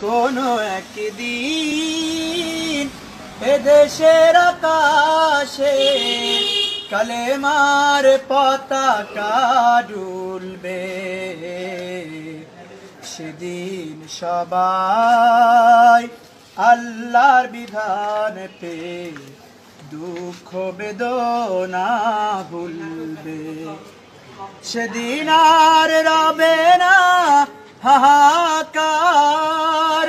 কোনো একদিন এদেশের আকাশে কালেমার পতাকা দুলবে, সেদিন সবাই আল্লাহর বিধান পেয়ে দুঃখ বেদনা ভুলবে। সেদিন আর রবে না হাহাকার,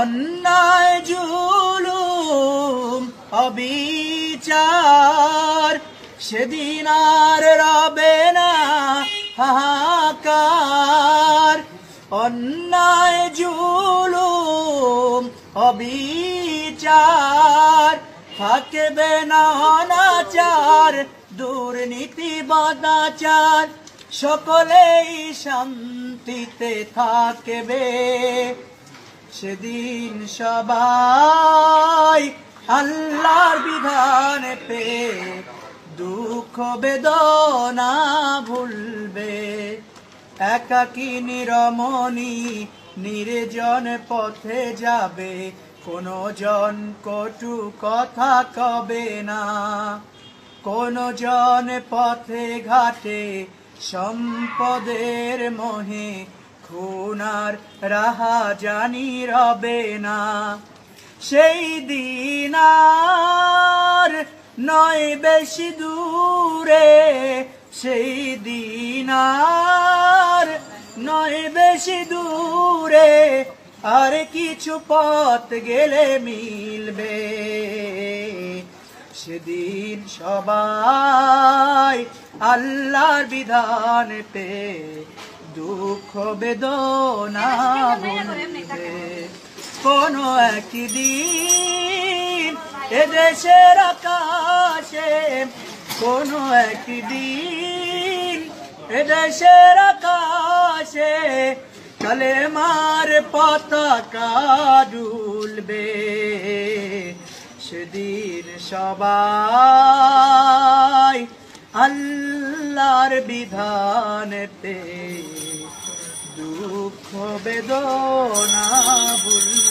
অন্যায় জুলুম অবিচার। সেদিন আর রবে না হাহাকার, অন্যায় জুলুম অবিচার। থাকবে না অনাচার, দুর্নীতি বদাচার, সকলেই শান্তিতে থাকবে। সেদিন সবাই আল্লাহর বিধান পেয়ে দুঃখ বেদনা ভুলবে। একাকী নিরমণি নির্জন পথে যাবে, কোনো জন কটু কথা কবে না। কোনো জন পথে ঘাটে সম্পদের মোহে খুনার রাহা জানি রবে না। সেই দিন আর নয় বেশি দূরে, সেই দিন আর নয় বেশি দূরে, আর কিছু পথ গেলে মিলবে। সেদিন সবাই আল্লাহর বিধান পেয়ে দুঃখ বেদনা ভুলবে। কোনো একদিন এদেশের আকাশে, কোনো একদিন এদেশের আকাশে কালেমার পতাকা দুলবে। সেদিন সবাই আল্লাহর বিধান পেয়ে দুঃখ বেদনা ভুলবে।